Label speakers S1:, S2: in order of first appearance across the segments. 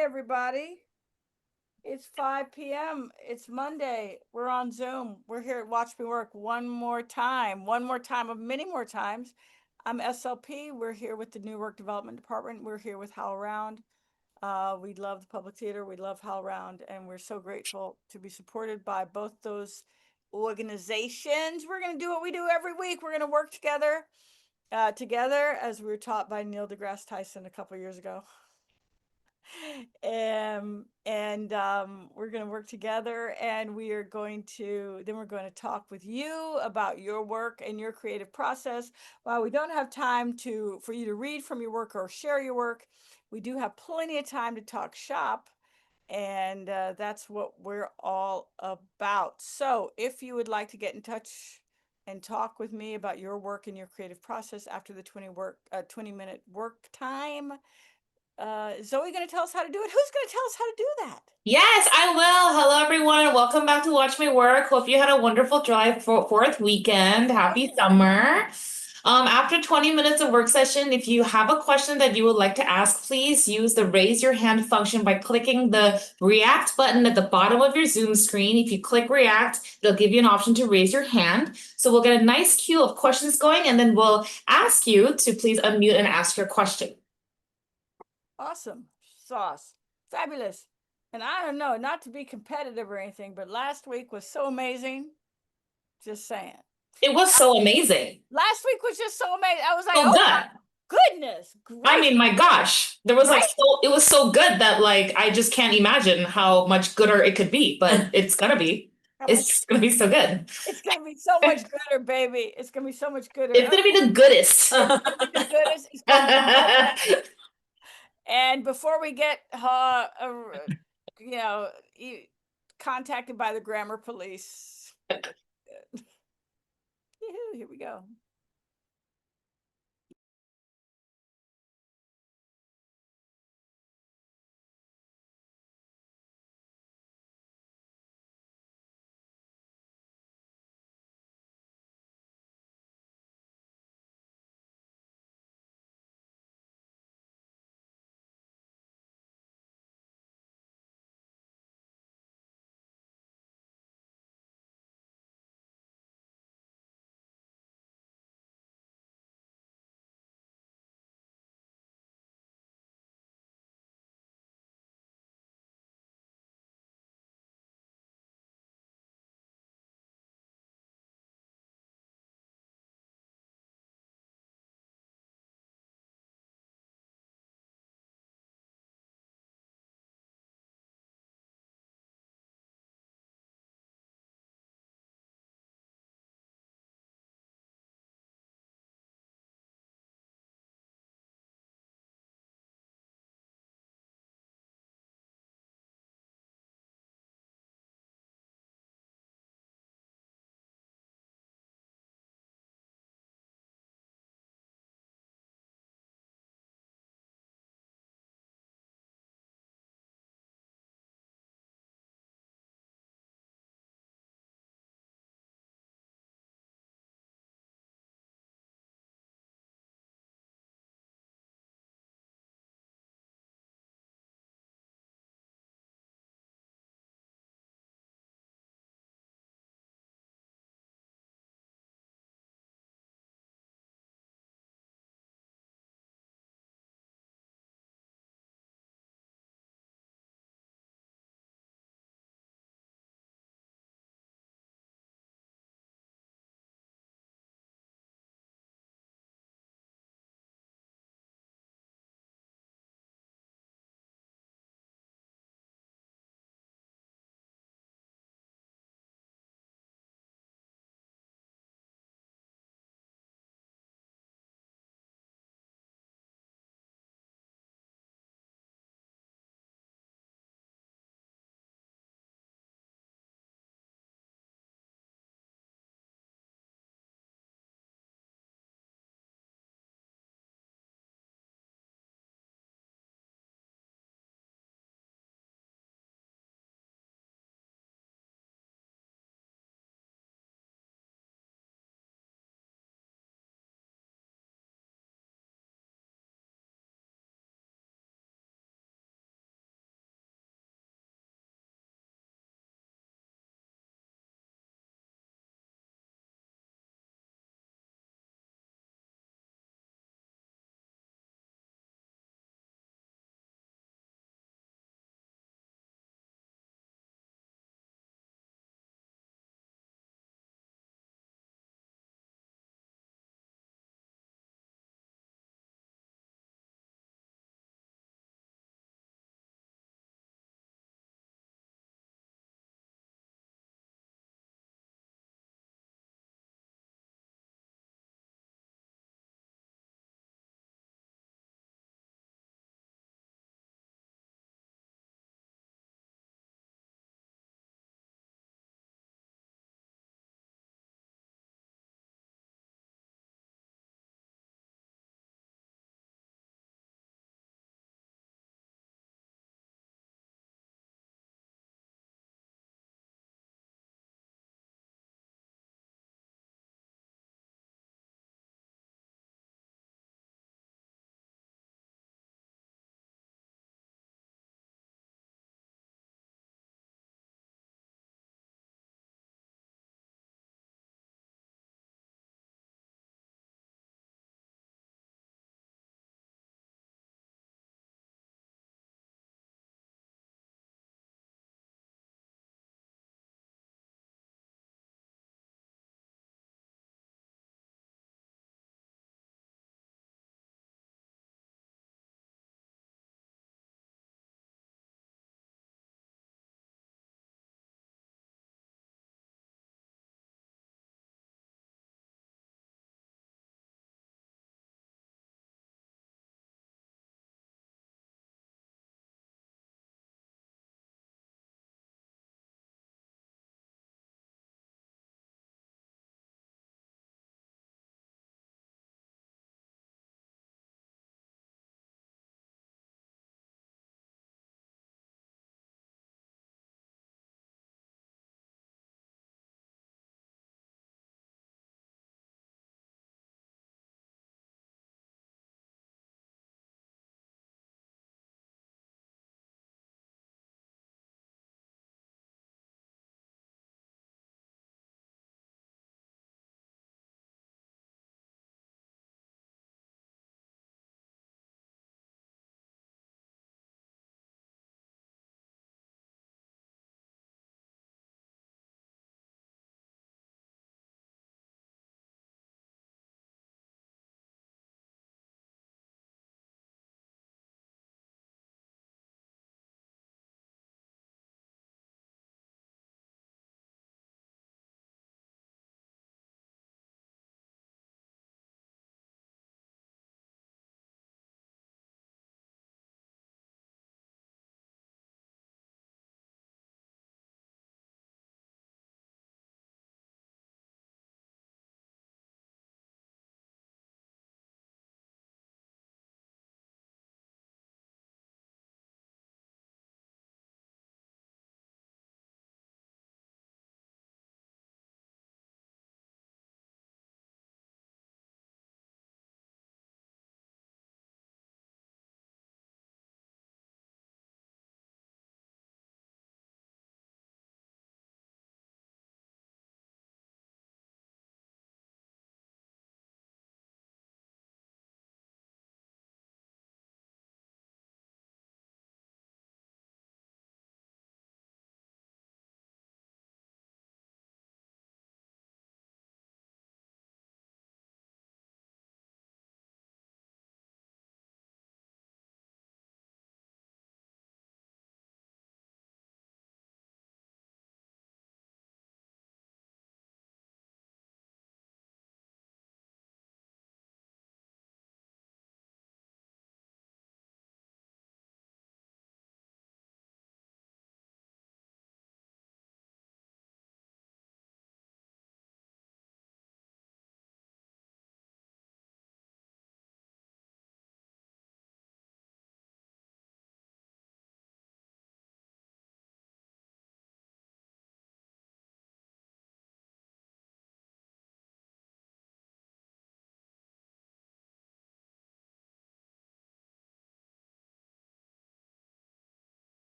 S1: everybody. It's 5 p.m. It's Monday. We're on Zoom. We're here at Watch Me Work one more time of many more times. I'm SLP. We're here with the New Work Development Department. We're here with HowlRound. We love the public theater. We love HowlRound, and we're so grateful to be supported by both those organizations. We're going to do what we do every week. We're going to work together, as we were taught by Neil deGrasse Tyson a couple years ago. We're going to work together, and we're going to talk with you about your work and your creative process. While we don't have time for you to read from your work or share your work, we do have plenty of time to talk shop, and that's what we're all about. So if you would like to get in touch and talk with me about your work and your creative process after the 20-minute work time, is Zoe going to tell us how to do it? Who's going to tell us how to do that?
S2: Yes, I will. Hello, everyone, and welcome back to Watch Me Work. Hope you had a wonderful drive for fourth weekend. Happy summer. After 20 minutes of work session, if you have a question that you would like to ask, please use the raise your hand function by clicking the react button at the bottom of your Zoom screen. If you click react, it'll give you an option to raise your hand. So we'll get a nice queue of questions going, and then we'll ask you to please unmute and ask your question.
S1: Awesome. Sauce. Fabulous. And I don't know, not to be competitive or anything, but last week was so amazing. Just saying.
S2: It was so amazing.
S1: Last week was just so amazing. I was like,
S2: So
S1: oh
S2: good.
S1: my goodness. Great.
S2: I mean, my gosh, there was
S1: Right?
S2: it was so good that I just can't imagine how much gooder it could be, but it's gonna be. It's gonna be so good.
S1: It's going to be so much gooder, baby. It's going to be so much gooder.
S2: It's gonna be the goodest.
S1: It's going to be the goodest. It's going to be good. And before we get, contacted by the grammar police, here we go.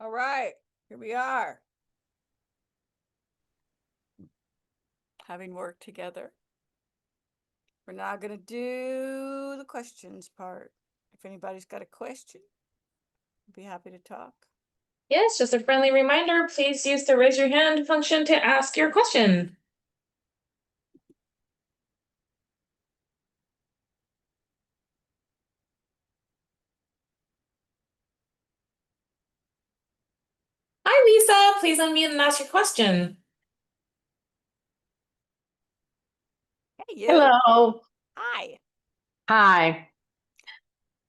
S1: All right, here we are. Having worked together. We're now going to do the questions part. If anybody's got a question, I'd be happy to talk.
S2: Yes, just a friendly reminder, please use the raise your hand function to ask your question. Hi, Lisa. Please unmute and ask your question.
S1: Hey, you.
S3: Hello.
S1: Hi.
S3: Hi.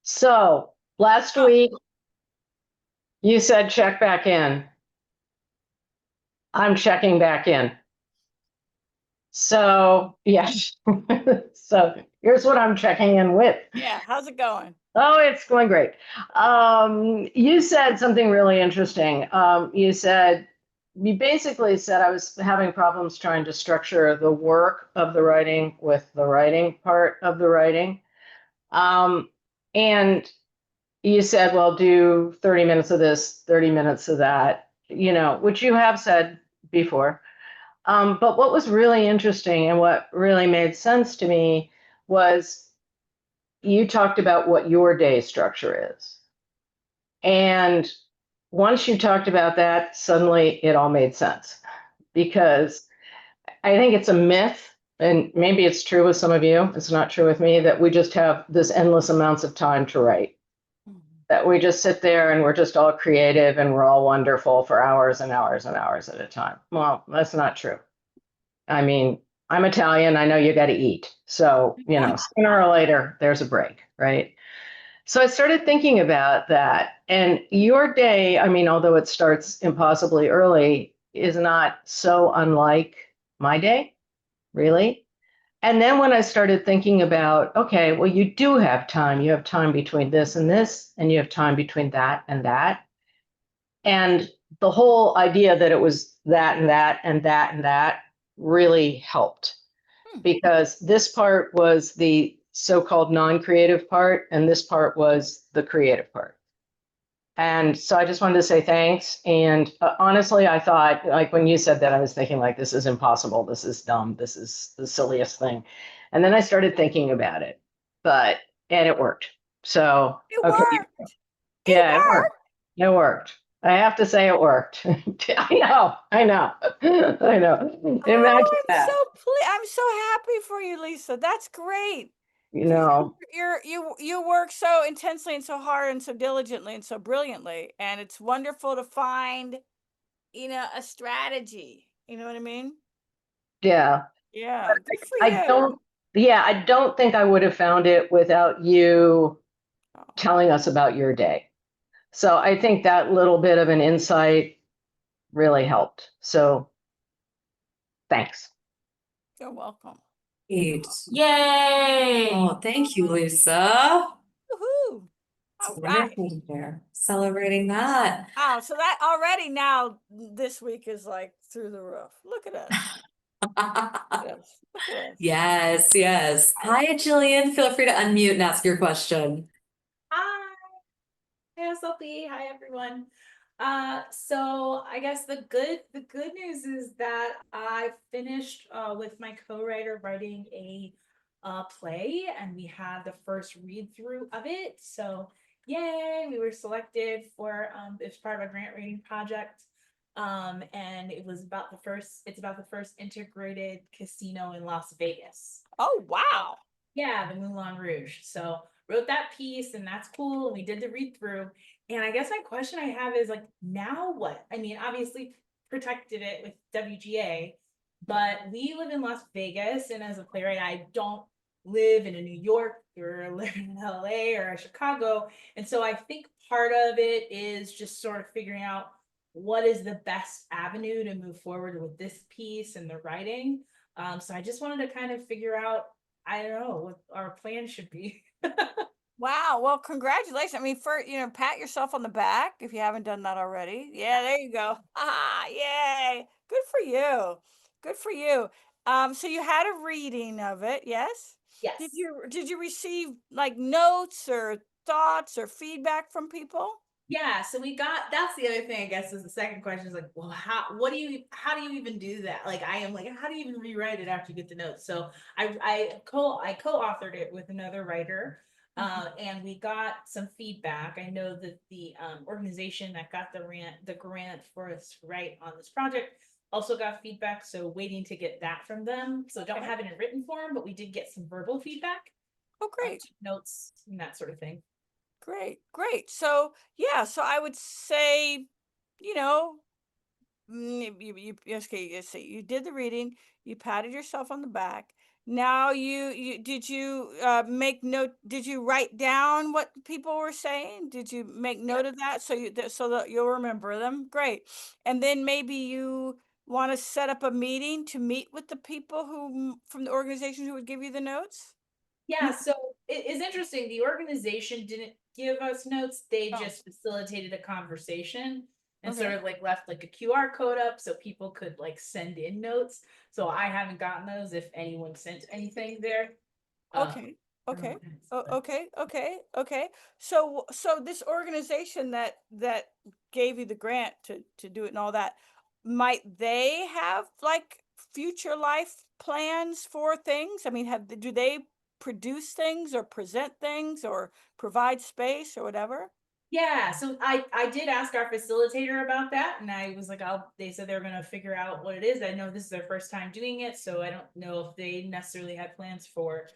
S3: So last
S1: Oh.
S3: week you said check back in. I'm checking back in. So yes. So here's what I'm checking in with.
S1: Yeah, how's it going?
S3: Oh, it's going great. You said something really interesting. You basically said I was having problems trying to structure the work of the writing with the writing part of the writing. And you said, well, do 30 minutes of this, 30 minutes of that, which you have said before. But what was really interesting and what really made sense to me was you talked about what your day structure is. And once you talked about that, suddenly it all made sense because I think it's a myth, and maybe it's true with some of you, it's not true with me, that we just have this endless amounts of time to write. That we just sit there and we're just all creative and we're all wonderful for hours and hours and hours at a time. Well, that's not true. I mean, I'm Italian. I know you got to eat. So, sooner or later, there's a break, right? So I started thinking about that. And your day, I mean, although it starts impossibly early, is not so unlike my day, really. And then when I started thinking about, okay, well, you do have time. You have time between this and this, and you have time between that and that. And the whole idea that it was that and that and that and that really helped because this part was the so-called non-creative part, and this part was the creative part. And so I just wanted to say thanks. And honestly, I thought, like when you said that, I was thinking like, this is impossible. This is dumb. This is the silliest thing. And then I started thinking about it, and it worked. So,
S1: It
S3: okay.
S1: worked.
S3: Yeah, it worked. It worked. I have to say it worked. I know. Imagine
S1: Oh,
S3: that,
S1: I'm so happy for you, Lisa. That's great.
S3: you know.
S1: You work so intensely and so hard and so diligently and so brilliantly, and it's wonderful to find, a strategy. You know what I mean?
S3: Yeah.
S1: Yeah, good for
S3: I
S1: you.
S3: I don't think I would have found it without you
S1: Oh,
S3: telling us about your day. So I think that little bit of an insight really helped. So thanks.
S1: you're welcome.
S4: Great.
S2: Yay!
S4: Oh, thank you, Lisa.
S1: Woohoo!
S4: It's
S1: All right.
S4: wonderful to hear. Celebrating that.
S1: Oh, so that already now this week is like through the roof. Look at us. Look at us. Look at us.
S4: Yes, yes. Hi, Jillian. Feel free to unmute and ask your question.
S5: Hi. Hi, Sophie. Hi, everyone. So I guess the good news is that I finished with my co-writer writing a play, and we had the first read through of it. So yay, we were selected for it's part of a grant writing project. And it's about the first integrated casino in Las Vegas.
S1: Oh, wow.
S5: Yeah, the Moulin Rouge. So wrote that piece, and that's cool. We did the read through. And I guess my question I have is like, now what? I mean, obviously protected it with WGA, but we live in Las Vegas, and as a playwright, I don't live in a New York or live in LA or Chicago. And so I think part of it is just sort of figuring out what is the best avenue to move forward with this piece and the writing. So I just wanted to kind of figure out, I don't know, what our plan should be.
S1: Wow. Well, congratulations. I mean, pat yourself on the back if you haven't done that already. Yeah, there you go. Ah, yay. Good for you. Good for you. So you had a reading of it, yes?
S5: Yes.
S1: Did you receive like notes or thoughts or feedback from people?
S5: Yeah, so we got, that's the other thing, I guess, is the second question is like, well, how do you even do that? Like, I am like, how do you even rewrite it after you get the notes? So I co-authored it with another writer, and we got some feedback. I know that the organization that got the grant for us to write on this project also got feedback, so waiting to get that from them. So don't
S1: Okay.
S5: have it in written form, but we did get some verbal feedback,
S1: Oh, great.
S5: notes and that sort of thing.
S1: Great, great. So yeah, so I would say, you know, okay, let's see, you did the reading, you patted yourself on the back. Now you did you make note, did you write down what people were saying? Did you make note of that so that you'll remember them? Great. And then maybe you want to set up a meeting to meet with the people from the organization who would give you the notes?
S5: Yeah, so it is interesting. The organization didn't give us notes. They
S1: Oh,
S5: just facilitated a conversation and
S1: okay.
S5: sort of like left like a QR code up so people could like send in notes. So I haven't gotten those if anyone sent anything there.
S1: Okay,
S5: I don't know
S1: okay,
S5: what it is,
S1: oh,
S5: but-
S1: okay. So this organization that gave you the grant to do it and all that, might they have like future life plans for things? I mean, do they produce things or present things or provide space or whatever?
S5: Yeah, so I did ask our facilitator about that, and I was like, they said they're gonna figure out what it is. I know this is their first time doing it, so I don't know if they necessarily had plans for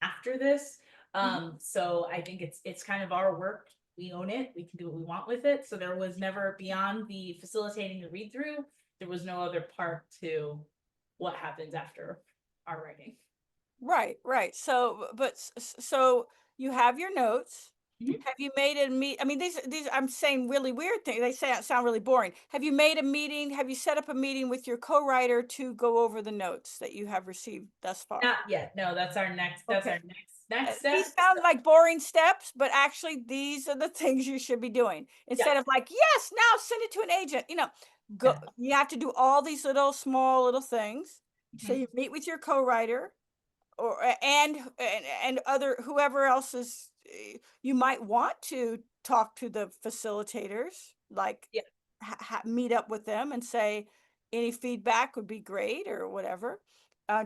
S5: after this. So I think it's kind of our work. We own it. We can do what we want with it. So there was never, beyond the facilitating the read through, there was no other part to what happens after our writing.
S1: Right, right. So you have your notes.
S5: Mhm.
S1: Have you made a I mean, these I'm saying really weird things. They sound really boring. Have you made a meeting? Have you set up a meeting with your co-writer to go over the notes that you have received thus far?
S5: Not yet. No, that's our next. That's
S1: Okay.
S5: our next step.
S1: These sound like boring steps, but actually these are the things you should be doing. Instead
S5: Yeah.
S1: of like, yes, now send it to an agent. Go.
S5: Yeah.
S1: You have to do all these small little things. So
S5: Mhm.
S1: you meet with your co-writer or and other whoever else is you might want to talk to the facilitators, like
S5: Yeah.
S1: meet up with them and say any feedback would be great or whatever,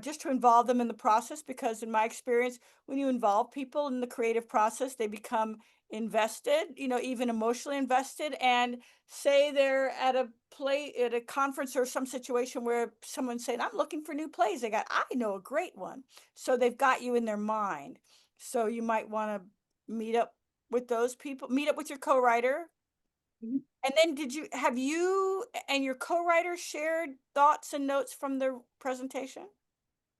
S1: just to involve them in the process, because in my experience, when you involve people in the creative process, they become invested, even emotionally invested. And say they're at a conference or some situation where someone's saying, I'm looking for new plays, I know a great one. So they've got you in their mind. So you might want to meet up with those people, meet up with your co-writer.
S5: Mhm.
S1: And then have you and your co-writer shared thoughts and notes from the presentation?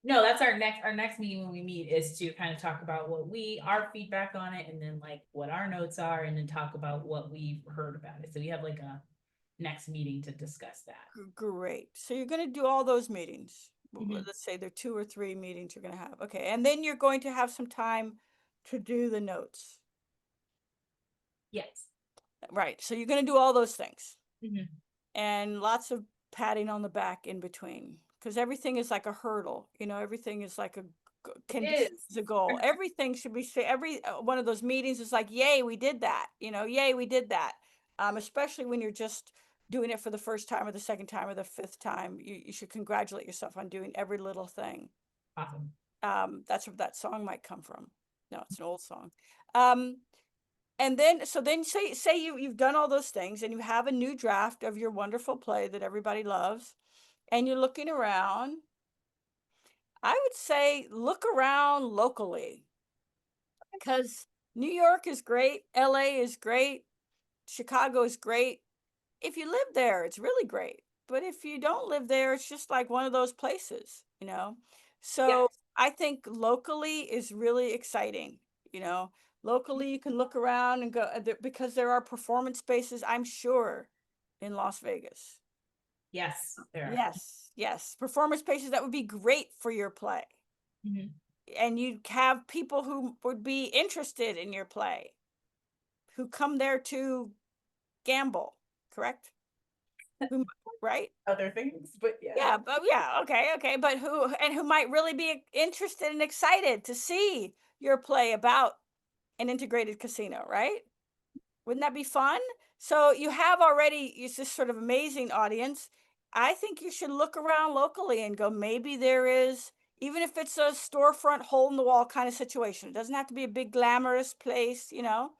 S5: No, that's our next meeting when we meet is to kind of talk about our feedback on it, and then like what our notes are, and then talk about what we've heard about it. So we have like a next meeting to discuss that.
S1: Great. So you're going to do all those meetings.
S5: Mhm.
S1: Let's say there are 2 or 3 meetings you're going to have. Okay. And then you're going to have some time to do the notes.
S5: Yes.
S1: Right. So you're going to do all those things.
S5: Mhm.
S1: And lots of patting on the back in between, because everything is like a hurdle, everything is like can be
S5: It
S1: is a goal. Everything should be every one of those meetings is like, yay, we did that, yay, we did that. Especially when you're just doing it for the first time or the second time or the fifth time, you should congratulate yourself on doing every little thing.
S5: Awesome.
S1: That's where that song might come from. No, it's an old song. um and then say you've done all those things and you have a new draft of your wonderful play that everybody loves, and you're looking around. I would say look around locally, because New York is great, LA is great, Chicago is great. If you live there, it's really great. But if you don't live there, it's just like one of those places.
S5: Yeah.
S1: So I think locally is really exciting. You know, locally you can look around and go because there are performance spaces, I'm sure, in Las Vegas.
S5: Yes. There.
S1: Yes, performance spaces that would be great for your play.
S5: Mhm.
S1: And you'd have people who would be interested in your play, who come there to gamble, correct? Right?
S5: Other things, but yeah.
S1: Yeah, but yeah, okay, but who might really be interested and excited to see your play about an integrated casino, right? Wouldn't that be fun? So you have already, it's this sort of amazing audience. I think you should look around locally and go, maybe there is, even if it's a storefront hole in the wall kind of situation. It doesn't have to be a big glamorous place, you know,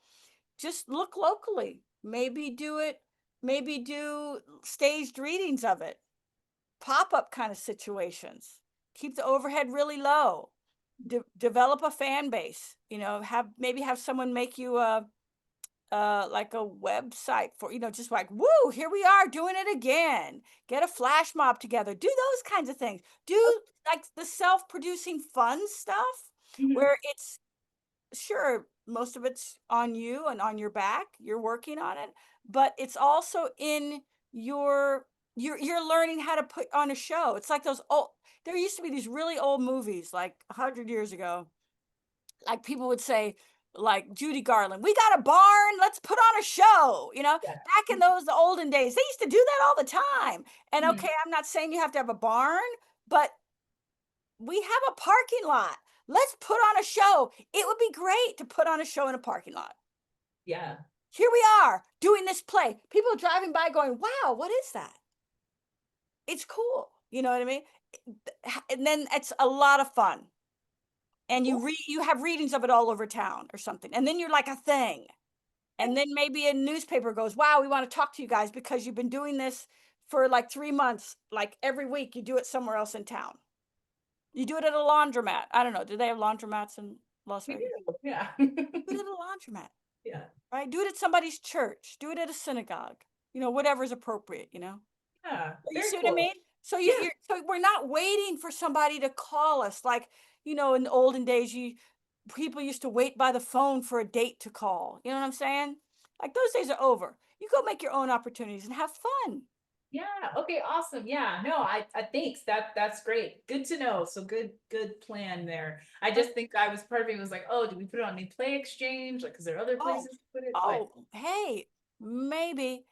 S1: just look locally. Maybe do it, maybe do staged readings of it, pop-up kind of situations. Keep the overhead really low. Develop a fan base, you know, maybe have someone make you like a website for, you know, just like, woo, here we are doing it again. Get a flash mob together. Do those kinds of things. Do like the self-producing fun stuff
S5: Mhm.
S1: where it's sure most of it's on you and on your back. You're working on it, but it's also in you're learning how to put on a show. It's like those old, there used to be these really old movies like 100 years ago, like people would say, like Judy Garland, we got a barn, let's put on a show, you know.
S5: Yeah.
S1: Back in those olden days, they used to do that all the time. And
S5: Mhm.
S1: okay, I'm not saying you have to have a barn, but we have a parking lot, let's put on a show. It would be great to put on a show in a parking lot.
S5: Yeah.
S1: Here we are doing this play, people driving by going, wow, what is that? It's cool, you know what I mean? And then it's a lot of fun, and you have readings of it all over town or something, and then you're like a thing. And then maybe a newspaper goes, wow, we want to talk to you guys because you've been doing this for like 3 months, like every week you do it somewhere else in town. You do it at a laundromat. I don't know, do they have laundromats in Las
S5: We
S1: Vegas?
S5: do. Yeah.
S1: Do it at a laundromat,
S5: Yeah.
S1: right? Do it at somebody's church, do it at a synagogue, you know, whatever's appropriate, you know.
S5: Yeah.
S1: You
S5: Very
S1: see what I
S5: cool.
S1: mean? So
S5: Yeah.
S1: so we're not waiting for somebody to call us. Like, you know, in the olden days, people used to wait by the phone for a date to call. You know what I'm saying? Like those days are over. You go make your own opportunities and have fun.
S5: Yeah. Okay. Awesome. Yeah. No, I thanks. That's great. Good to know. So good plan there. I just think I was part of me was like, oh, do we put it on the Play Exchange? Like, is there other
S1: Oh,
S5: places to put it? But
S1: hey, maybe.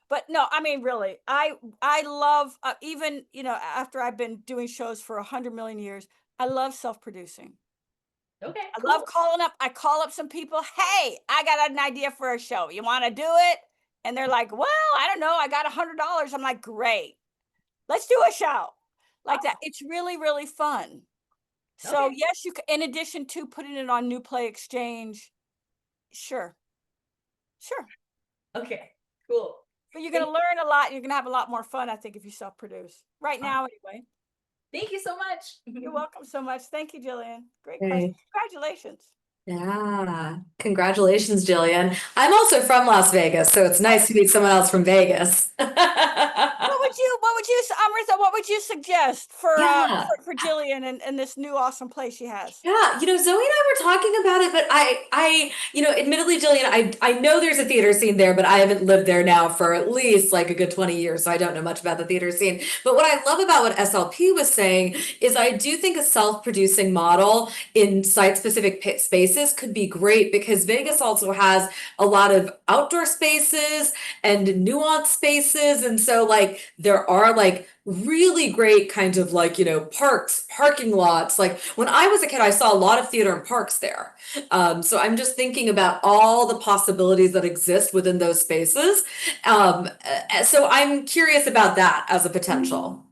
S1: But no, I mean, really, I love even, you know, after I've been doing shows for 100 million years, I love self-producing.
S5: okay,
S1: I love
S5: cool.
S1: calling up. I call up some people. Hey, I got an idea for a show. You want to do it? And they're like, well, I don't know. I got $100. I'm like, great. Let's do a show like that.
S5: Awesome.
S1: It's really, really fun. So
S5: Okay.
S1: yes, you can, in addition to putting it on New Play Exchange, sure, sure.
S5: Okay. Cool.
S1: But you're going to learn a lot. You're going to have a lot more fun, I think, if you self-produce right now anyway.
S5: Thank you so much.
S1: You're welcome so much. Thank you, Jillian. Great question.
S4: Hey.
S1: Congratulations.
S4: Yeah. Congratulations, Jillian. I'm also from Las Vegas, so it's nice to meet someone else from Vegas.
S1: Amrita, what would you suggest
S4: Yeah.
S1: for Jillian and this new awesome play she has?
S4: Yeah, Zoe and I were talking about it, but admittedly, Jillian, I know there's a theater scene there, but I haven't lived there now for at least like a good 20 years, so I don't know much about the theater scene. But what I love about what SLP was saying is I do think a self-producing model in site-specific spaces could be great because Vegas also has a lot of outdoor spaces and nuanced spaces, and so like there are like really great kinds of like, parks, parking lots. Like when I was a kid, I saw a lot of theater and parks there. So I'm just thinking about all the possibilities that exist within those spaces. So I'm curious about that as a potential.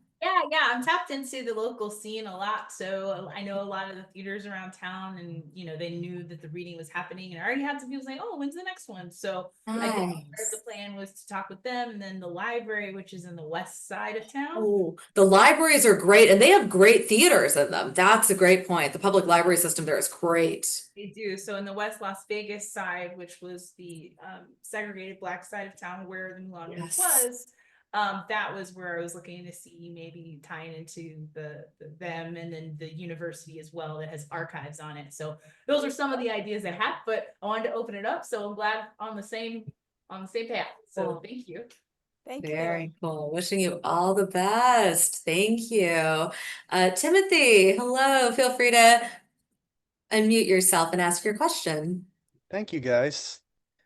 S5: Yeah, I'm tapped into the local scene a lot. So I know a lot of the theaters around town and they knew that the reading was happening and I already had some people saying, oh, when's the next one? So I think part of the plan was to talk with them and then the library, which is in the west side of town.
S4: Oh, the libraries are great and they have great theaters in them. That's a great point. The public library system there is great.
S5: They do. So in the West Las Vegas side, which was the segregated Black side of town where the Moulin Rouge was, that was where I was looking to see maybe tying into them and then the university as well that has archives on it. So those are some of the ideas I have, but I wanted to open it up. So I'm glad on the same path. So thank you.
S1: Thank you.
S4: Very cool. Wishing you all the best. Thank you. Timothy, hello. Feel free to unmute yourself and ask your question.
S6: Thank you, guys.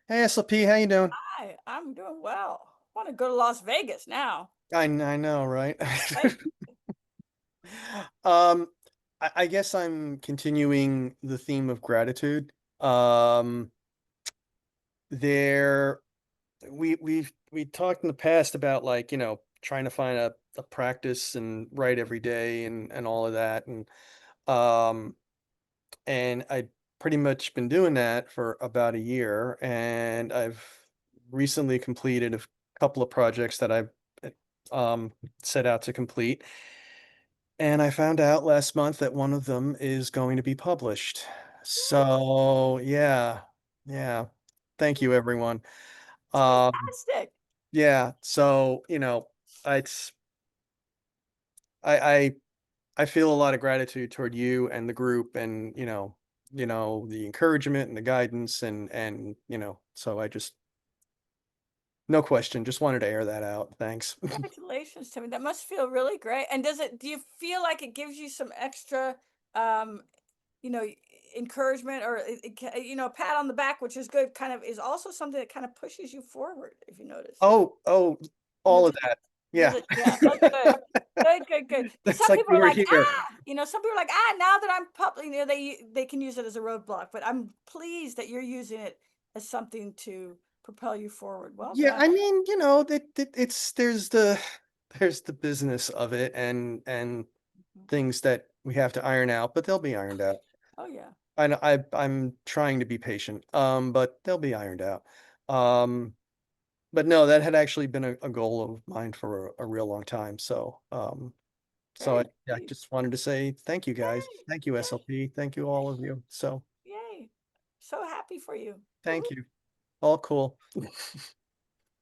S6: Hey, SLP, how you doing?
S1: Hi, I'm doing well. I want to go to Las Vegas now.
S6: I know, right?
S1: Right?
S6: I guess I'm continuing the theme of gratitude. There we talked in the past about like, trying to find a practice and write every day and all of that. Um and I pretty much been doing that for about a year, and I've recently completed a couple of projects that I've uh, um set out to complete. And I found out last month that one of them is going to be published. So, yeah. Yeah. Thank you, everyone.
S1: It's
S6: Um,
S1: fantastic.
S6: yeah. So, it's I I I feel a lot of gratitude toward you and the group, and, the encouragement and the guidance, so I just no question, just wanted to air that out. Thanks.
S1: Congratulations, Timmy. That must feel really great. And do you feel like it gives you some extra, um, you know, encouragement, or a pat on the back, which is good, kind of is also something that kind of pushes you forward, if you notice.
S6: Oh,
S1: You know,
S6: all of that.
S1: does
S6: Yeah.
S1: it? Yeah. Oh, good. Good, good, good. Because
S6: It's
S1: some
S6: like
S1: people
S6: we
S1: are
S6: were
S1: like,
S6: here.
S1: some people are like, now that I'm public, they can use it as a roadblock. But I'm pleased that you're using it as something to propel you forward. Well
S6: Yeah,
S1: done.
S6: I mean, that it's there's the business of it, and things that we have to iron out, but they'll be ironed out.
S1: Oh yeah.
S6: I'm trying to be patient, but they'll be ironed out. Um, but no, that had actually been a goal of mine for a real long time. So
S1: Very
S6: I
S1: pleased.
S6: just wanted to say thank you guys.
S1: Yay.
S6: Thank you,
S1: Yay.
S6: SLP. Thank you, all of you. So
S1: Yay. So happy for you.
S6: thank
S1: Woo-hoo.
S6: you. All cool.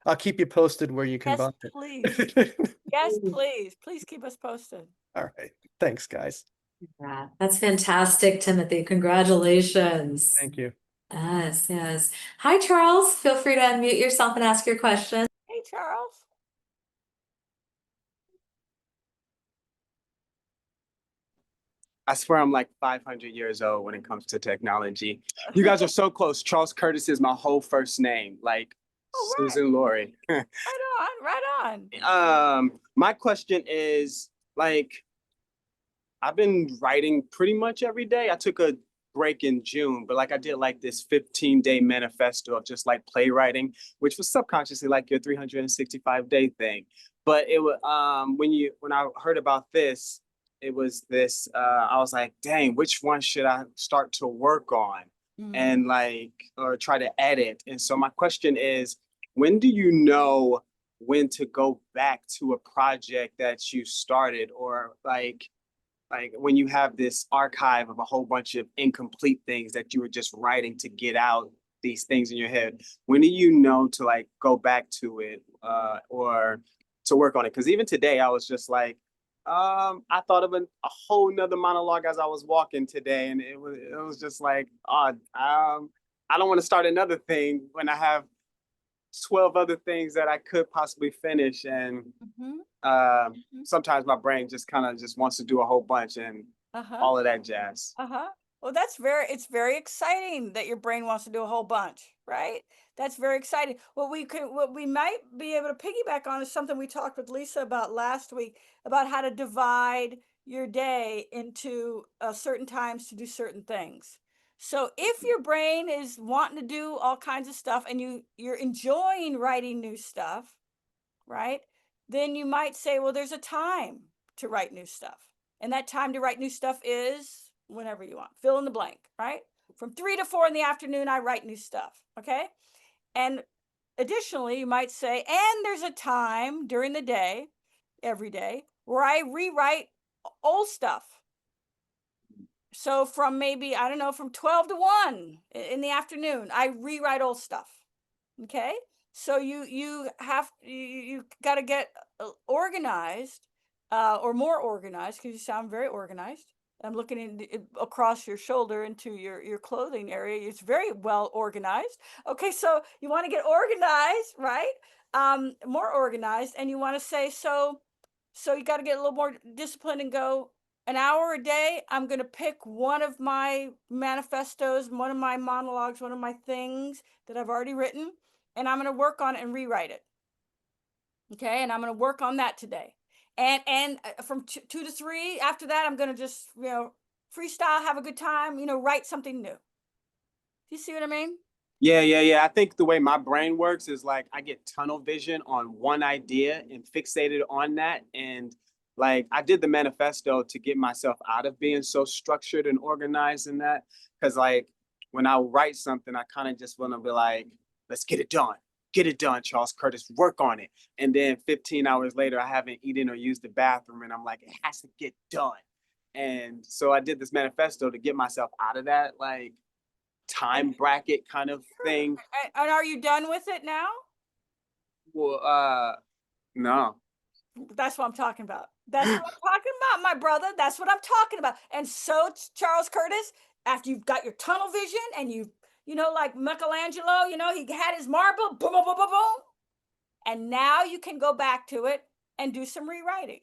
S6: I'll keep you posted where you can
S1: Yes,
S6: buy
S1: please.
S6: it.
S1: Yes, please. Please keep us posted.
S6: All right. Thanks, guys.
S4: Yeah, that's fantastic, Timothy. Congratulations.
S6: Thank you.
S4: Yes, yes. Hi, Charles. Feel free to unmute yourself and ask your question.
S1: Hey, Charles.
S7: I swear I'm like 500 years old when it comes to technology. You guys are so close. Charles Curtis is my whole first name, like
S1: Oh, right.
S7: Suzan-Lori.
S1: Right on. Right on.
S7: My question is like, I've been writing pretty much every day. I took a break in June, but like I did like this 15-day manifesto of just like playwriting, which was subconsciously like your 365-day thing. But it was when I heard about this, it was this I was like, dang, which one should I start to work on and like or try to edit? And so my question is, when do you know when to go back to a project that you started, or like when you have this archive of a whole bunch of incomplete things that you were just writing to get out these things in your head, when do you know to like go back to it or to work on it? Because even today I was just like, I thought of a whole nother monologue as I was walking today, and it was just like, I don't want to start another thing when I have 12 other things that I could possibly finish. And sometimes my brain just kind of just wants to do a whole bunch and all of that jazz.
S1: Well, it's very exciting that your brain wants to do a whole bunch, right? That's very exciting. What we might be able to piggyback on is something we talked with Lisa about last week, about how to divide your day into certain times to do certain things. So if your brain is wanting to do all kinds of stuff and you're enjoying writing new stuff, right? Then you might say, well, there's a time to write new stuff. And that time to write new stuff is whenever you want. Fill in the blank, right? From 3 to 4 in the afternoon, I write new stuff. Okay. And additionally, you might say, and there's a time during the day, every day, where I rewrite old stuff. So from maybe, I don't know, from 12 to 1 in the afternoon, I rewrite old stuff. Okay. So you got to get organized, or more organized, because you sound very organized. I'm looking across your shoulder into your clothing area. It's very well organized. Okay, so you want to get organized, right? More organized, and you want to say so you got to get a little more disciplined and go an hour a day. I'm going to pick one of my manifestos, one of my monologues, one of my things that I've already written, and I'm going to work on it and rewrite it. Okay, and I'm going to work on that today. And from 2 to 3 after that, I'm going to just freestyle, have a good time, write something new. Do you see what I mean?
S7: Yeah. I think the way my brain works is like I get tunnel vision on one idea and fixated on that. And like I did the manifesto to get myself out of being so structured and organized in that. Cause like when I write something, I kind of just want to be like, let's get it done. Get it done, Charles Curtis, work on it. And then 15 hours later, I haven't eaten or used the bathroom. And I'm like, it has to get done. And so I did this manifesto to get myself out of that like time bracket kind of thing.
S1: And are you done with it now?
S7: Well, no.
S1: That's what I'm talking about. That's what I'm talking about, my brother. That's what I'm talking about. And so, Charles Curtis, after you've got your tunnel vision and you know, like Michelangelo, you know, he had his marble, boom, boom, boom, boom, boom. And now you can go back to it and do some rewriting.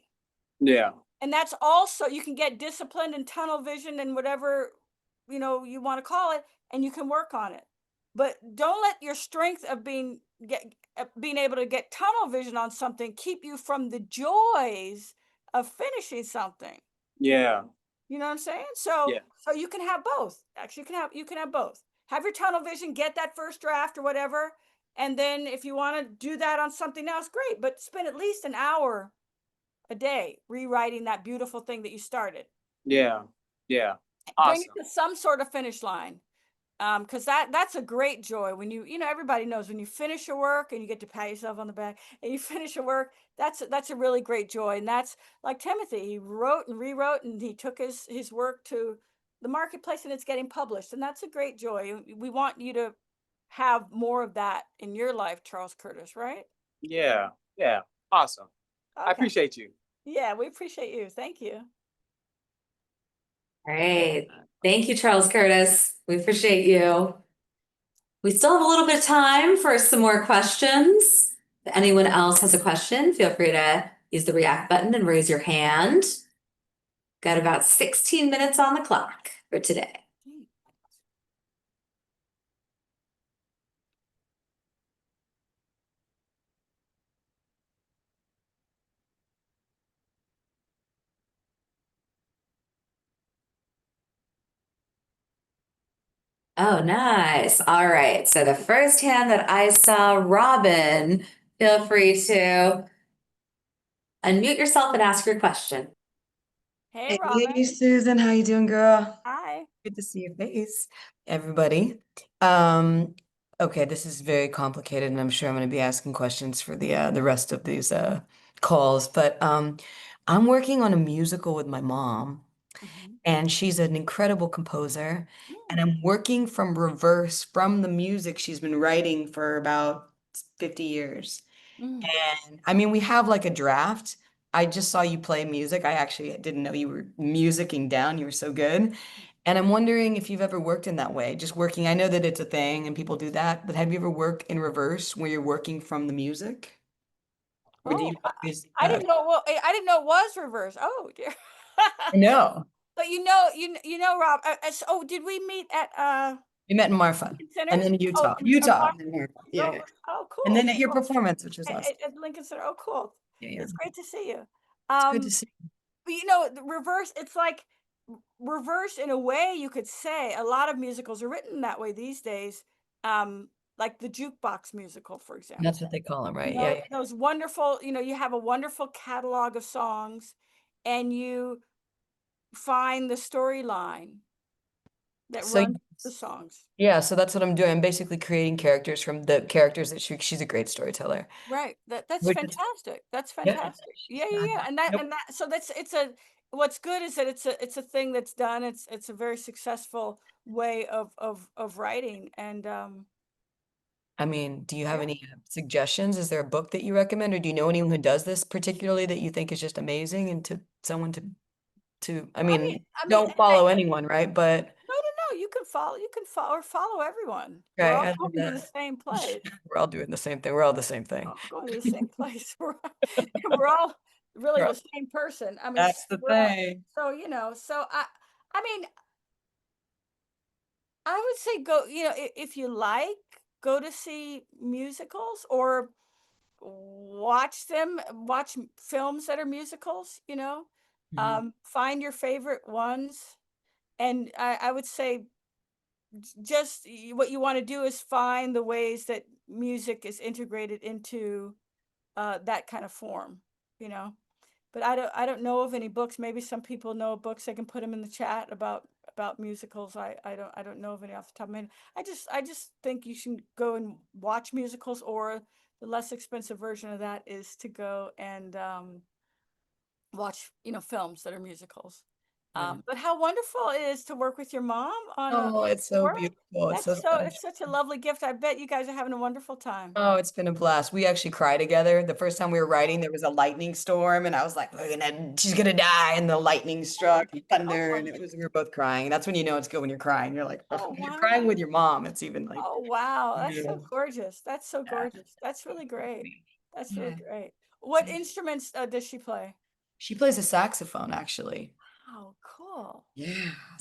S7: Yeah.
S1: And that's also, you can get disciplined and tunnel vision and whatever, you know, you want to call it, and you can work on it. But don't let your strength of being able to get tunnel vision on something keep you from the joys of finishing something.
S7: Yeah.
S1: You know what I'm saying? So,
S7: Yeah.
S1: so you can have both. Actually, you can have both. Have your tunnel vision, get that first draft or whatever, and then if you want to do that on something else, great. But spend at least an hour a day rewriting that beautiful thing that you started.
S7: Yeah.
S1: Bring
S7: Awesome.
S1: it to some sort of finish line. Because that's a great joy when you know, everybody knows when you finish your work and you get to pat yourself on the back and you finish your work, that's a really great joy. And that's like Timothy, he wrote and rewrote and he took his work to the marketplace and it's getting published, and that's a great joy. We want you to have more of that in your life, Charles Curtis, right?
S7: Yeah. Awesome. I
S1: Okay.
S7: appreciate you.
S1: Yeah, we appreciate you. Thank you.
S4: Great. Thank you, Charles Curtis. We appreciate you. We still have a little bit of time for some more questions. If anyone else has a question, feel free to use the react button and raise your hand. Got about 16 minutes on the clock for today. Oh, nice. All right. So the first hand that I saw, Robin, feel free to unmute yourself and ask your question.
S1: Hey, Robin.
S8: Hey, Susan, how you doing, girl?
S1: Hi.
S8: Good to see your face, everybody. Okay, this is very complicated, and I'm sure I'm going to be asking questions for the rest of these calls. But I'm working on a musical with my mom, and she's an incredible composer. And I'm working from reverse from the music she's been writing for about 50 years. And I mean, we have like a draft. I just saw you play music. I actually didn't know you were musicking down. You were so good. And I'm wondering if you've ever worked in that way, just working. I know that it's a thing and people do that, but have you ever worked in reverse where you're working from the music? Or do
S1: Oh,
S8: you always,
S1: I didn't know. Well, I didn't know it was reverse. Oh dear.
S8: no.
S1: But you know, Rob. Oh, did we meet at
S8: We met in Marfa
S1: Lincoln Center?
S8: and then Utah.
S1: in
S8: Utah.
S1: Marfa?
S8: And then Marfa. Yeah.
S1: Oh, oh, cool.
S8: And then at your
S1: Cool.
S8: performance, which was awesome.
S1: At Lincoln Center. Oh, cool.
S8: Yeah.
S1: It's great to see you.
S8: It's good to see you.
S1: But you know, the reverse. It's like reverse in a way. You could say a lot of musicals are written that way these days. Like the jukebox musical, for example.
S8: That's what they call them, right?
S1: You know,
S8: Yeah.
S1: those wonderful. You know, you have a wonderful catalog of songs, and you find the storyline that
S8: So
S1: runs the songs.
S8: yeah, so that's what I'm doing. I'm basically creating characters from the characters that she's a great storyteller.
S1: Right. That's
S8: Which is-
S1: fantastic. That's
S8: Yeah.
S1: fantastic. Yeah. And that
S8: Yep.
S1: so what's good is that it's a thing that's done. It's a very successful way of writing. And
S8: I mean, do you have
S1: Yeah.
S8: any suggestions? Is there a book that you recommend, or do you know anyone who does this particularly that you think is just amazing and to someone to I mean,
S1: I mean,
S8: don't follow anyone, right? But
S1: no, you can follow everyone. We're
S8: right,
S1: all
S8: I love
S1: going to the
S8: that.
S1: same place.
S8: We're all doing the same thing. We're all the same thing.
S1: We're going to the same place. We're all really
S8: We're
S1: the same person. I mean,
S8: That's the thing.
S1: so you know, so I mean, I would say go, you know, if you like, go to see musicals or watch films that are musicals, you know.
S8: Mhm.
S1: Find your favorite ones. And I would say what you want to do is find the ways that music is integrated into that kind of form, you know. But I don't know of any books. Maybe some people know of books. They can put them in the chat about musicals. I don't know of any off the top of my head. I just think you should go and watch musicals, or the less expensive version of that is to go and watch, you know, films that are musicals.
S8: Yeah.
S1: But how wonderful it is to work with your mom on
S8: Oh, it's so
S1: work.
S8: beautiful. It's
S1: That's
S8: so
S1: so,
S8: fun.
S1: it's such a lovely gift. I bet you guys are having a wonderful time.
S8: Oh, it's been a blast. We actually cried together. The first time we were writing, there was a lightning storm, and I was like, she's gonna die, and the lightning struck, and thunder, and we were both crying. That's when you know it's good when you're crying. You're like,
S1: Oh,
S8: you're
S1: wow.
S8: crying with your mom. It's even like,
S1: Oh, wow. That's so
S8: yeah,
S1: gorgeous. That's so
S8: yeah,
S1: gorgeous. That's really great. That's really
S8: yeah.
S1: great. What instruments does she play?
S8: She plays a saxophone, actually.
S1: Oh, cool.
S8: Yeah,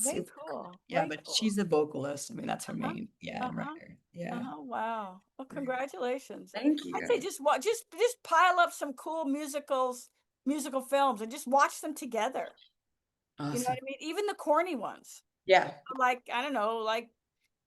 S1: Very
S8: super cool.
S1: cool.
S8: Yeah,
S1: Very
S8: but
S1: cool.
S8: she's a vocalist. I mean, that's her
S1: Uh-huh.
S8: main, yeah, and
S1: Uh-huh.
S8: writer. Yeah.
S1: Uh-huh. Wow. Well, congratulations.
S8: Thank
S1: I'd say
S8: you.
S1: just pile up some cool musical films and just watch them together. You know what
S8: Awesome.
S1: I mean? Even the corny ones.
S8: Yeah,
S1: Like, I don't know, like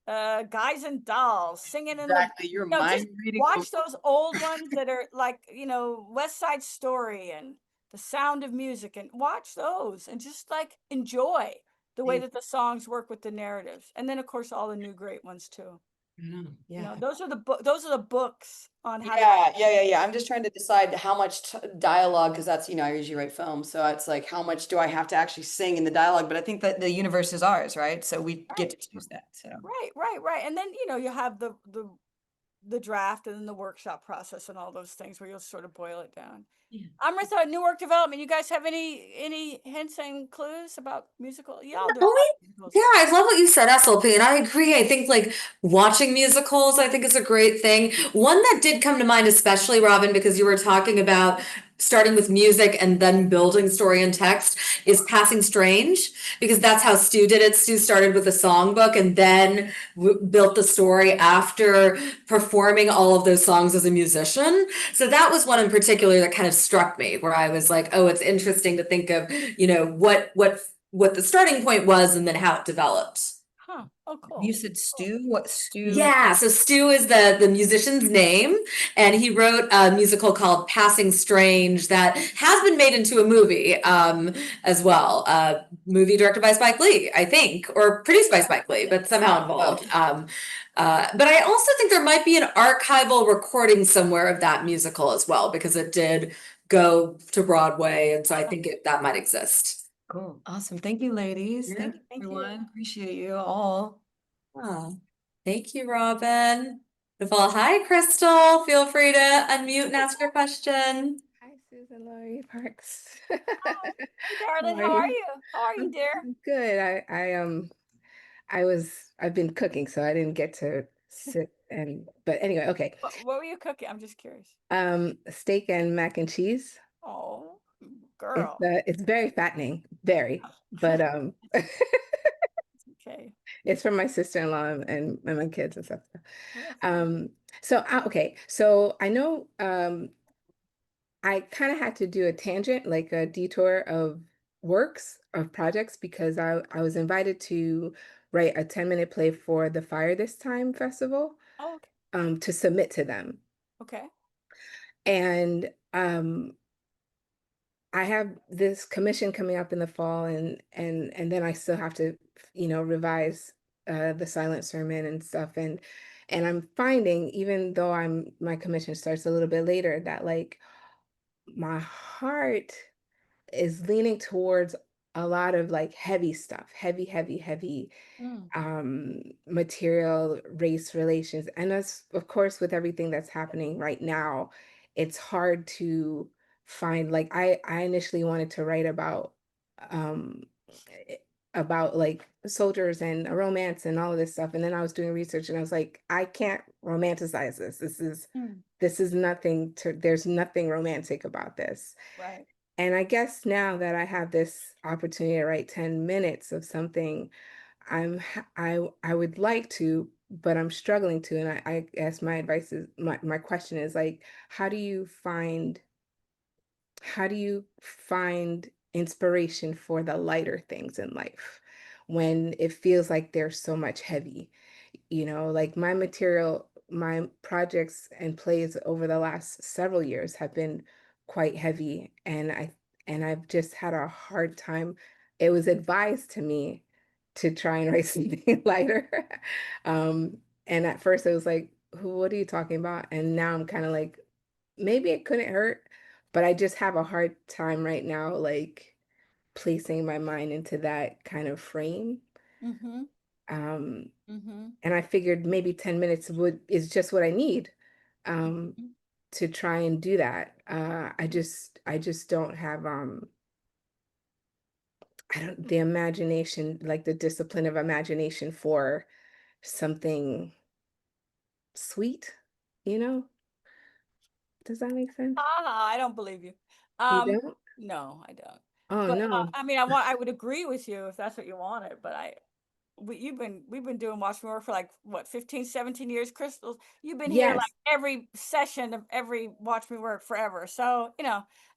S1: Guys and Dolls singing in the,
S8: exactly. You're
S1: you know, just
S8: mind reading.
S1: watch those old ones that are like, you know, West Side Story and The Sound of Music, and watch those and just like enjoy the way that the songs work with the narratives. And then of course all the new great ones too. You
S8: Yeah.
S1: know, those are the books on how to.
S8: Yeah. I'm just trying to decide how much dialogue, because that's, I usually write films. So it's like, how much do I have to actually sing in the dialogue? But I think that the universe is ours, right? So we get to choose that. So
S1: Right. And then, you know, you have the draft and then the workshop process and all those things where you'll sort of boil it down.
S8: Yeah.
S1: Amrita, new work development. You guys have any hints and clues about musical? Y'all do a
S4: Oh,
S1: lot of musicals.
S4: yeah, I love what you said, SLP, and I agree. I think like watching musicals, I think is a great thing. One that did come to mind, especially Robin, because you were talking about starting with music and then building story and text, is Passing Strange, because that's how Stu did it. Stu started with a songbook and then built the story after performing all of those songs as a musician. So that was one in particular that kind of struck me, where I was like, oh, it's interesting to think of, what the starting point was and then how it developed.
S1: Huh. Oh, cool.
S8: You said Stu? What Stu?
S4: Yeah, so Stu is the musician's name, and he wrote a musical called Passing Strange that has been made into a movie as well. Movie directed by Spike Lee, I think, or produced by Spike Lee, but somehow involved. But I also think there might be an archival recording somewhere of that musical as well, because it did go to Broadway, and so I think that might exist.
S8: Cool. Awesome. Thank you, ladies. Thank you,
S1: Thank you.
S8: everyone. Appreciate you all.
S4: Oh, thank you, Robin. Well, hi, Crystal. Feel free to unmute and ask your question.
S9: Hi, Suzan-Lori Parks.
S1: Hi, darling. How are you? How are you, dear?
S9: I'm good. I've been cooking, so I didn't get to sit but anyway, okay.
S1: What were you cooking? I'm just curious.
S9: Steak and mac and cheese.
S1: Oh, girl.
S9: It's very fattening, very, but
S1: Okay.
S9: it's from my sister-in-law and my kids and stuff.
S1: Oh,
S9: Okay, so I know I kind of had to do a tangent, like a detour of projects, because I was invited to write a 10-minute play for the Fire This Time festival,
S1: okay.
S9: to submit to them.
S1: Okay.
S9: And I have this commission coming up in the fall, and then I still have to, revise the silent sermon and stuff, and I'm finding, even though my commission starts a little bit later, that like my heart is leaning towards a lot of like heavy stuff, heavy material, race relations. And that's, of course, with everything that's happening right now, it's hard to find, like, I initially wanted to write um about like soldiers and a romance and all of this stuff. And then I was doing research and I was like, I can't romanticize this. This is nothing there's nothing romantic about this.
S1: Right.
S9: And I guess now that I have this opportunity to write 10 minutes of something, I would like to, but I'm struggling to. And I guess my advice is, my question is like, how do you find inspiration for the lighter things in life when it feels like there's so much heavy. Like my material, my projects and plays over the last several years have been quite heavy, and I've just had a hard time. It was advised to me to try and write something lighter. And at first it was like, what are you talking about? And now I'm kind of like, maybe it couldn't hurt, but I just have a hard time right now, like placing my mind into that kind of frame.
S1: Mm-hmm.
S9: Um,
S1: Mm-hmm.
S9: and I figured maybe 10 minutes is just what I need
S1: Mm-hmm.
S9: to try and do that. I just don't have I don't the imagination, like the discipline of imagination for something sweet, you know? Does that make sense?
S1: I don't believe you.
S9: You don't?
S1: No, I don't.
S9: Oh
S1: But
S9: no.
S1: I mean, I would agree with you if that's what you wanted, but we've been doing Watch Me Work for like what, 15, 17 years, Crystal. You've been here
S9: Yes.
S1: like every session of every Watch Me Work forever. So,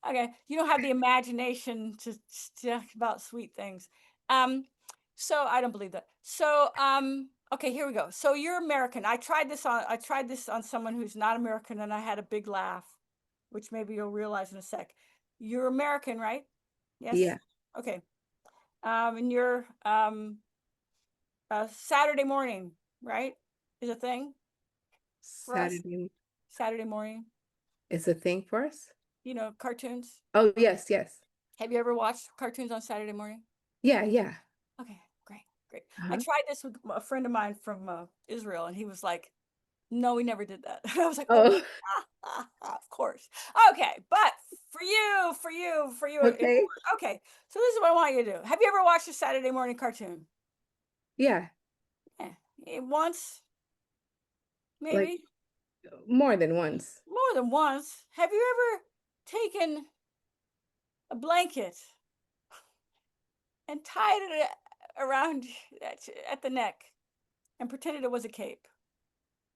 S1: okay, you don't have the imagination to talk about sweet things. So I don't believe that. So, okay, here we go. So you're American. I tried this on someone who's not American and I had a big laugh, which maybe you'll realize in a sec. You're American, right? Yes.
S9: Yeah.
S1: Okay. And you're Saturday morning, right? Is a thing for us. Saturday morning,
S9: Is a thing for us?
S1: Cartoons.
S9: Oh, yes, yes.
S1: Have you ever watched cartoons on Saturday morning?
S9: Yeah, yeah.
S1: Okay, great, great. I
S9: Uh-huh.
S1: tried this with a friend of mine from Israel, and he was like, "No, we never did that." I was like, "Oh,
S9: Oh,
S1: of course." Okay, but for you,
S9: okay.
S1: okay. So this is what I want you to do. Have you ever watched a Saturday morning cartoon?
S9: Yeah,
S1: Once,
S9: like
S1: maybe
S9: more than once.
S1: more than once. Have you ever taken a blanket and tied it around at the neck and pretended it was a cape?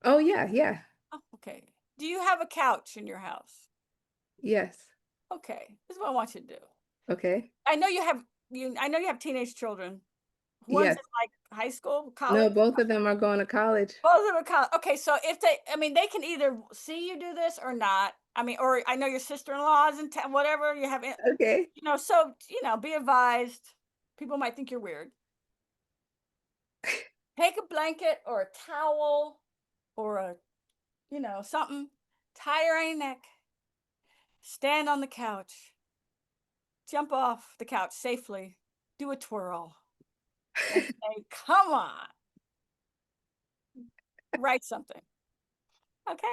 S9: Oh, yeah, yeah.
S1: Oh, okay. Do you have a couch in your house?
S9: Yes.
S1: Okay. This is what I want you to do.
S9: Okay.
S1: I know you have teenage children. One's
S9: Yes.
S1: in like high school,
S9: No,
S1: college.
S9: both of them are going to college.
S1: Both of them are college. Okay, so if they can either see you do this or not. I mean, or I know your sister-in-law is in town, whatever you have,
S9: Okay.
S1: so, be advised. People might think you're weird. Take a blanket or a towel or something, tie it around your neck, stand on the couch, jump off the couch safely, do a twirl, and say, "Come on, write something." Okay.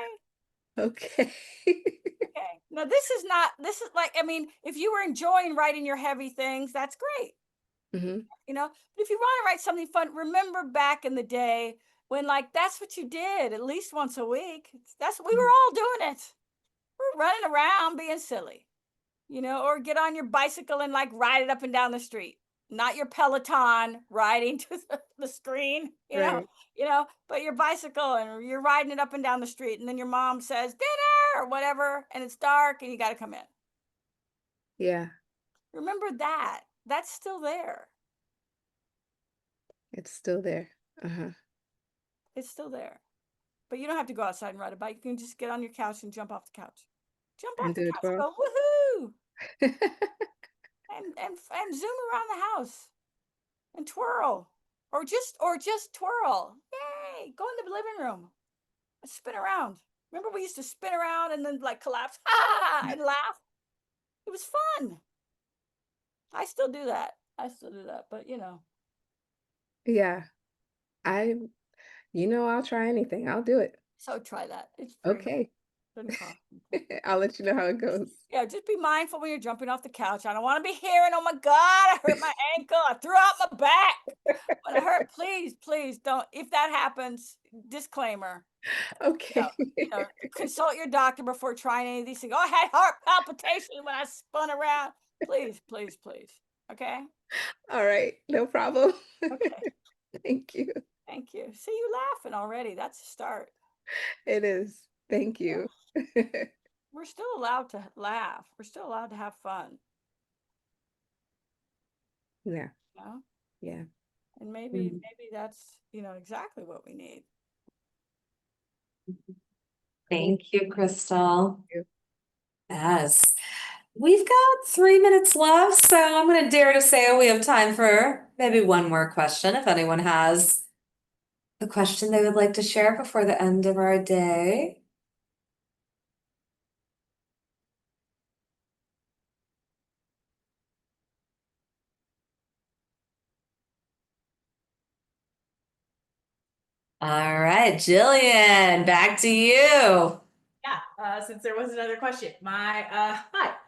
S9: Okay.
S1: Okay. Now this is like, I mean, if you were enjoying writing your heavy things, that's great.
S9: Hmm.
S1: But if you want to write something fun, remember back in the day when like that's what you did at least once a week. We were all doing it. We're running around being silly, or get on your bicycle and like ride it up and down the street. Not your Peloton riding to the screen,
S9: Right.
S1: but your bicycle and you're riding it up and down the street. And then your mom says dinner or whatever, and it's dark and you got to come in.
S9: Yeah.
S1: Remember that. That's still there.
S9: It's still there. Uh-huh.
S1: It's still there. But you don't have to go outside and ride a bike. You can just get on your couch and jump off the couch. Jump off
S9: And
S1: the
S9: do it
S1: couch.
S9: for.
S1: Go woohoo! And zoom around the house and twirl. Or just twirl. Yay! Go in the living room. And spin around. Remember we used to spin around and then like collapse and laugh? It was fun. I still do that. But
S9: Yeah. I, I'll try anything. I'll do it.
S1: so try that. It's free.
S9: Okay.
S1: Doesn't cost anything.
S9: I'll let you know how it goes.
S1: Yeah, just be mindful when you're jumping off the couch. I don't want to be hearing, "Oh my God, I hurt my ankle. I threw out my back when I hurt." Please don't. If that happens, disclaimer.
S9: Okay.
S1: Consult your doctor before trying any of these things. "Oh, I had heart palpitation when I spun around." Please. Okay.
S9: All right. No problem.
S1: Okay.
S9: Thank you.
S1: Thank you. See you laughing already. That's a start.
S9: It is. Thank you.
S1: We're still allowed to laugh. We're still allowed to have fun.
S9: Yeah.
S1: You know?
S9: Yeah.
S1: And maybe that's, exactly what we need.
S4: Thank you, Crystal.
S9: you.
S4: Yes. We've got 3 minutes left, so I'm going to dare to say we have time for maybe one more question if anyone has a question they would like to share before the end of our day. All right, Jillian, back to you.
S5: Yeah, since there was another question, hi.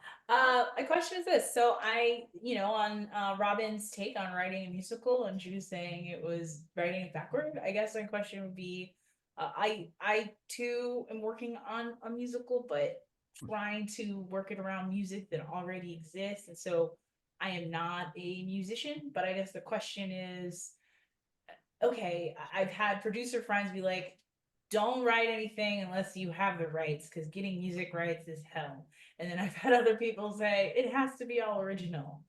S5: My question is this. So on Robin's take on writing a musical, and she was saying it was writing it backward. I guess my question would be, I too am working on a musical, but trying to work it around music that already exists. And so I am not a musician, but I guess the question is, okay, I've had producer friends be like, don't write anything unless you have the rights, because getting music rights is hell. And then I've had other people say it has to be all original.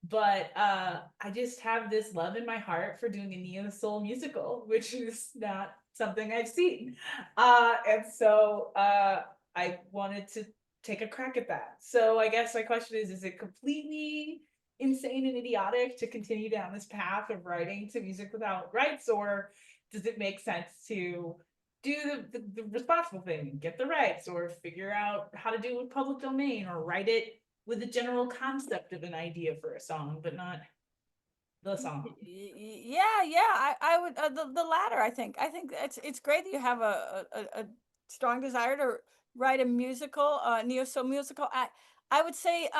S5: But I just have this love in my heart for doing a neo soul musical, which is not something I've seen. And so I wanted to take a crack at that. So I guess my question is it completely insane and idiotic to continue down this path of writing to music without rights, or does it make sense to do the responsible thing and get the rights, or figure out how to do it with public domain, or write it with the general concept of an idea for a song but not the song?
S1: Yeah, I would the latter. I think it's great that you have a strong desire to write a musical, neo soul musical. I would say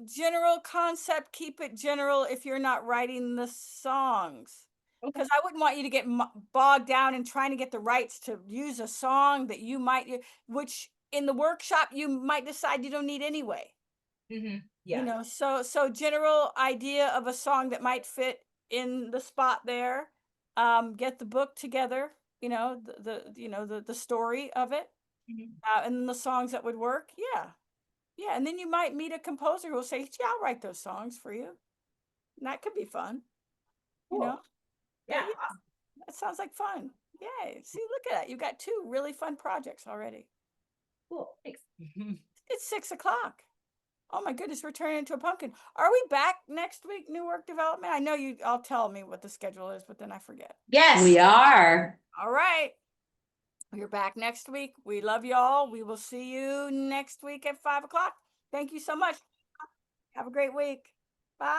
S1: general concept, keep it general if you're not writing the songs, because I wouldn't want you to get bogged down in trying to get the rights to use a song that you might, which in the workshop you might decide you don't need anyway.
S5: Yeah.
S1: So general idea of a song that might fit in the spot there. Get the book together, the story of it, and then the songs that would work. Yeah, and then you might meet a composer who will say, "Yeah, I'll write those songs for you." And that could be fun, you know. But
S5: Yeah.
S1: yeah, that sounds like fun. Yay! See, look at that. You got 2 really fun projects already.
S5: Cool. Thanks.
S1: It's 6 o'clock. Oh my goodness, we're turning into a pumpkin. Are we back next week, New Work Development? I know you all tell me what the schedule is, but then I forget.
S4: Yes, we are.
S1: All right. We're back next week. We love y'all. We will see you next week at 5 o'clock. Thank you so much. Have a great week.